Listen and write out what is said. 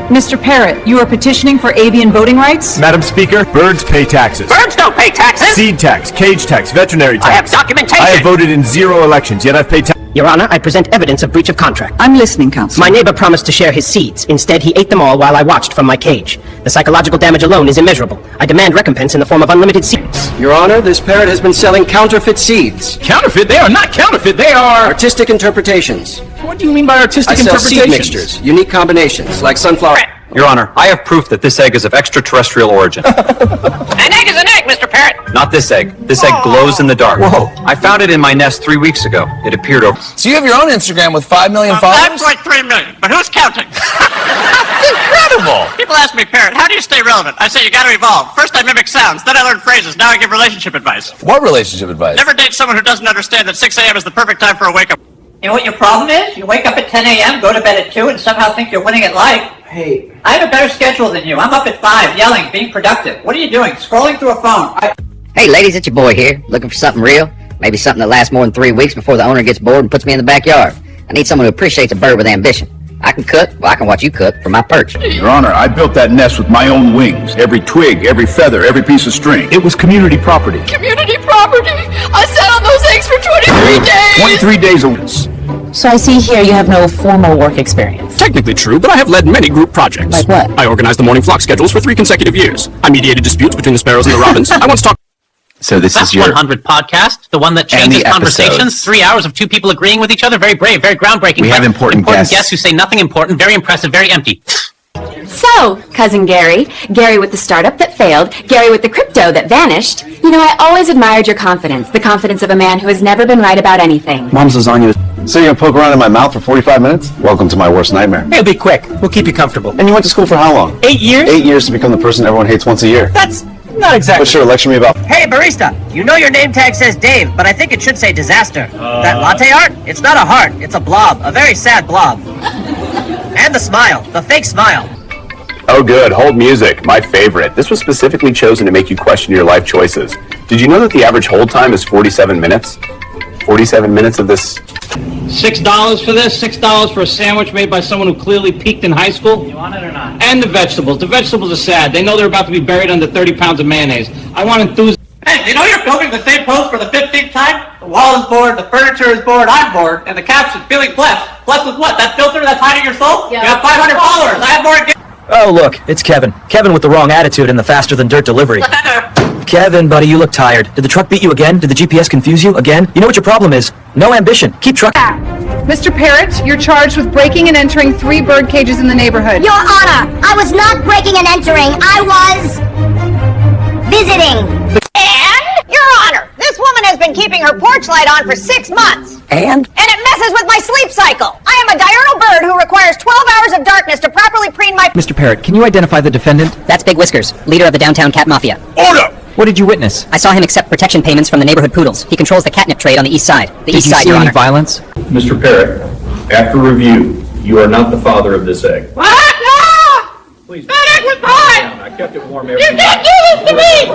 Mr. Parrot, you are petitioning for avian voting rights? Madam Speaker, birds pay taxes. Birds don't pay taxes! Seed tax, cage tax, veterinary tax. I have documentation! I have voted in 0 elections, yet I've paid taxes. Your Honor, I present evidence of breach of contract. I'm listening, counsel. My neighbor promised to share his seeds. Instead, he ate them all while I watched from my cage. The psychological damage alone is immeasurable. I demand recompense in the form of unlimited seeds. Your Honor, this parrot has been selling counterfeit seeds. Counterfeit? They are not counterfeit, they are... Artistic interpretations. What do you mean by artistic I sell interpretations? seed mixtures, unique combinations, like sunflower... Your Honor, I have proof that this egg is of extraterrestrial origin. An egg is an egg, Mr. Parrot! Not this egg. This egg glows in the dark. Whoa. I found it in my nest 3 weeks ago. It appeared over... So you have your own Instagram with 5 million followers? 5.3 million, but who's counting? That's incredible! People ask me, Parrot, how do you stay relevant? I say you gotta evolve. First I mimic sounds, then I learn phrases, now I give relationship advice. What relationship advice? Never date someone who doesn't understand that 6 a.m. is the perfect time for a wake-up. You know what your problem is? You wake up at 10 a.m., go to bed at 2, and somehow think you're winning at life. Hey, I have a better schedule than you. I'm up at 5, yelling, being productive. What are you doing? Scrolling through a phone. Hey ladies, it's your boy here, looking for something real. Maybe something that lasts more than 3 weeks before the owner gets bored and puts me in the backyard. I need someone who appreciates a bird with ambition. I can cook, well I can watch you cook from my perch. Your Honor, I built that nest with my own wings. Every twig, every feather, every piece of string. It was community property. Community property? I sat on those eggs for 23 days! 23 days of... So I see here you have no formal work experience. Technically true, but I have led many group projects. Like what? I organized the morning flock schedules for 3 consecutive years. I mediated disputes between the sparrows and the robins. I once talked... So this That's is your... 100 podcast, the one that changes the conversations. episodes. 3 hours of 2 people agreeing with each other. Very brave, very groundbreaking. We have but important guests. who say nothing important, very impressive, very empty. So, Cousin Gary, Gary with the startup that failed, Gary with the crypto that vanished. You know, I always admired your confidence, the confidence of a man who has never been right about anything. Mom's lasagna. So you're gonna poke around in my mouth for 45 minutes? Welcome to my worst nightmare. It'll be quick. We'll keep you comfortable. And you went to school for how long? 8 years? 8 years to become the person everyone hates once a year. That's not exactly... But sure, lecture me about... Hey, barista, you know your name tag says Dave, but I think it should say disaster. That latte art? It's not a heart, it's a blob, a very sad blob. And the smile, the fake smile. Oh good, hold music, my favorite. This was specifically chosen to make you question your life choices. Did you know that the average hold time is 47 minutes? 47 minutes of this... $6 for this, $6 for a sandwich made by someone who clearly peaked in high school. You want it or not? And the vegetables. The vegetables are sad. They know they're about to be buried under 30 pounds of mayonnaise. I want enthusiasm. Hey, you know you're filming the same post for the 15th time? The wall is bored, the furniture is bored, I'm bored, and the caption, feeling blessed. Blessed with what? That filter that's hiding your soul? Yeah. You have 500 followers. I have more... Oh, look, it's Kevin. Kevin with the wrong attitude and the faster than dirt delivery. Kevin, buddy, you look tired. Did the truck beat you again? Did the GPS confuse you again? You know what your problem is? No ambition. Keep trucking. Mr. Parrot, you're charged with breaking and entering 3 bird cages in the neighborhood. Your Honor, I was not breaking and entering. I was visiting. And, Your Honor, this woman has been keeping her porch light on for 6 months. And? And it messes with my sleep cycle. I am a diurnal bird who requires 12 hours of darkness to properly preen my... Mr. Parrot, can you identify the defendant? That's Big Whiskers, leader of the downtown cat mafia. Order! What did you witness? I saw him accept protection payments from the neighborhood poodles. He controls the catnip trade on the east side. The east side, Your Honor. Violence? Mr. Parrot, after review, you are not the father of this egg. What? No! Please. That egg was mine! I kept it warm You can't do this to me!